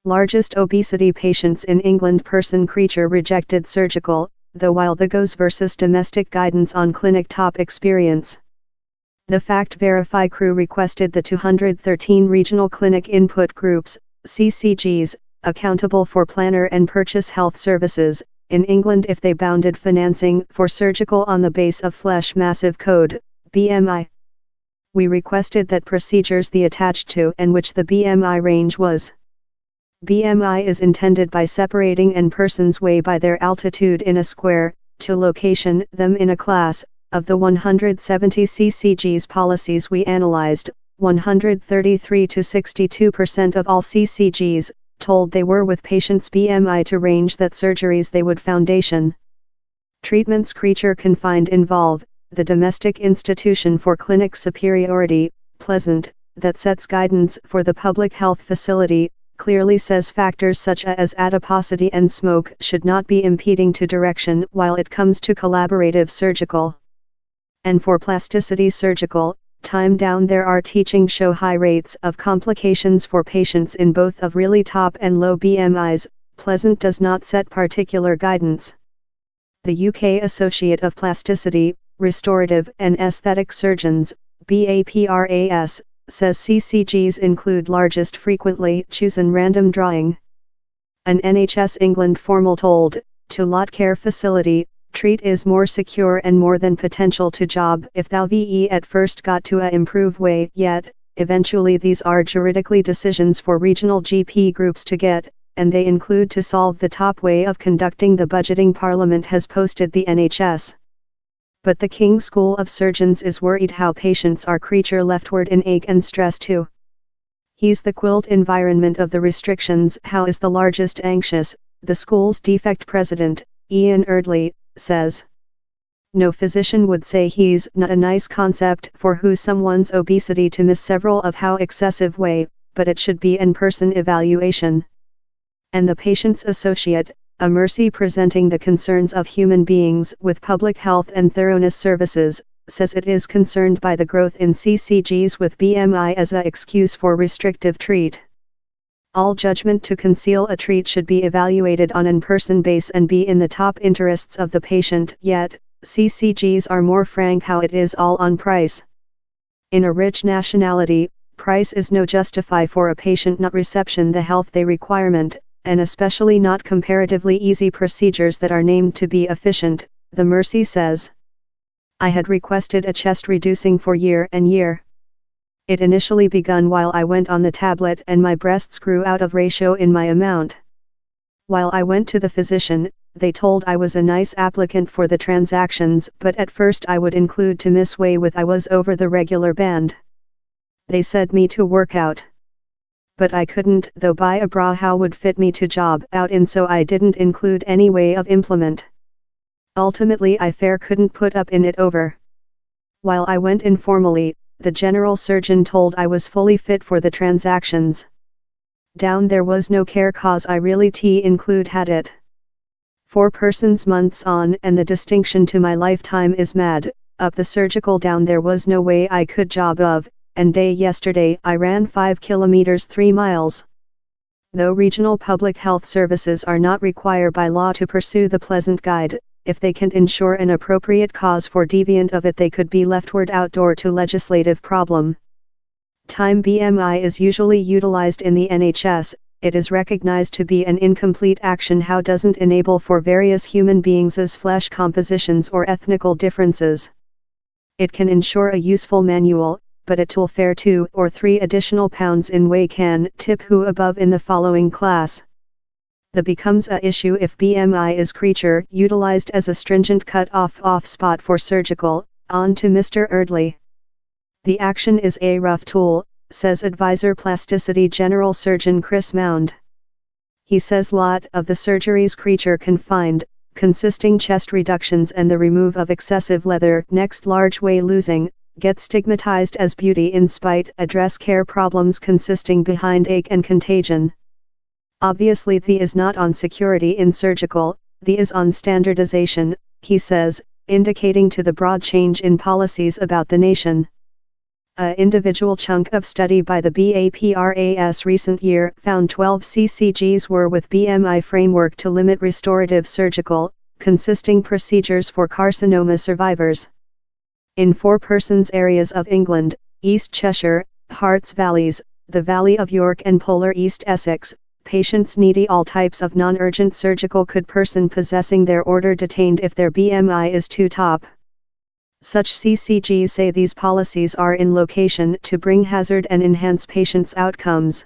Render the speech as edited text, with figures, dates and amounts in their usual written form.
Largest obesity patients in England. Person creature rejected surgical, though while the goes versus domestic guidance on clinic top experience. The Fact Verify crew requested the 213 regional clinic input groups, CCGs, accountable for planner and purchase health services, in England if they bounded financing for surgical on the base of flesh massive code, BMI. We requested that procedures be attached to and which the BMI range was. BMI is intended by separating an person's weight by their altitude in a square, to location them in a class. Of the 170 CCGs policies we analyzed, 133 to 62% of all CCGs told they were with patients' BMI to range that surgeries they would foundation. Treatments creature confined involve, the domestic institution for clinic superiority, Pleasant, that sets guidance for the public health facility, clearly says factors such as adiposity and smoke should not be impeding to direction while it comes to collaborative surgical. And for plasticity surgical, time down there are teaching show high rates of complications for patients in both of really top and low BMIs. Pleasant does not set particular guidance. The UK Associate of Plasticity, Restorative and Aesthetic Surgeons, BAPRAS, says CCGs include largest frequently chosen random drawing. An NHS England formal told, to lot care facility, treat is more secure and more than potential to job if thou ve at first got to a improve way yet, eventually these are juridically decisions for regional GP groups to get, and they include to solve the top way of conducting the budgeting. Parliament has posted the NHS. But the King's School of Surgeons is worried how patients are creature leftward in ache and stress too. He's the quilt environment of the restrictions. How is the largest anxious, the school's defect president, Ian Erdley, says. No physician would say he's not a nice concept for who someone's obesity to miss several of how excessive way, but it should be in-person evaluation. And the patient's associate, a Mercy presenting the concerns of human beings with public health and thoroughness services, says it is concerned by the growth in CCGs with BMI as a excuse for restrictive treat. All judgment to conceal a treat should be evaluated on an person base and be in the top interests of the patient, yet, CCGs are more frank how it is all on price. In a rich nationality, price is no justify for a patient not reception the health they requirement, and especially not comparatively easy procedures that are named to be efficient, the Mercy says. I had requested a chest reducing for year and year. It initially begun while I went on the tablet and my breasts grew out of ratio in my amount. While I went to the physician, they told I was a nice applicant for the transactions, but at first I would include to miss weigh with I was over the regular band. They said me to work out. But I couldn't though buy a bra how would fit me to job out in, so I didn't include any way of implement. Ultimately I fair couldn't put up in it over. While I went informally, the general surgeon told I was fully fit for the transactions. Down there was no care cause I really include had it. 4 persons months on and the distinction to my lifetime is mad, up the surgical down there was no way I could job of, and day yesterday I ran 5 kilometers 3 miles. Though regional public health services are not required by law to pursue the Pleasant Guide, if they can't ensure an appropriate cause for deviant of it they could be leftward outdoor to legislative problem. Time BMI is usually utilized in the NHS, it is recognized to be an incomplete action how doesn't enable for various human beings' flesh compositions or ethnical differences. It can ensure a useful manual, but it will fare 2 or 3 additional pounds in weight can tip who above in the following class. The becomes a issue if BMI is creature utilized as a stringent cut-off spot for surgical, on to Mr. Erdley. The action is a rough tool, says advisor plasticity general surgeon Chris Mound. He says lot of the surgeries creature confined, consisting chest reductions and the remove of excessive leather next large way losing, get stigmatized as beauty in spite address care problems consisting behind ache and contagion. Obviously the is not on security in surgical, the is on standardization, he says, indicating to the broad change in policies about the nation. A individual chunk of study by the BAPRAS recent year found 12 CCGs were with BMI framework to limit restorative surgical, consisting procedures for carcinoma survivors. In 4 persons areas of England, East Cheshire, Harts Valleys, the Valley of York and Polar East Essex, patients needy all types of non-urgent surgical could person possessing their order detained if their BMI is too top. Such CCGs say these policies are in location to bring hazard and enhance patients' outcomes.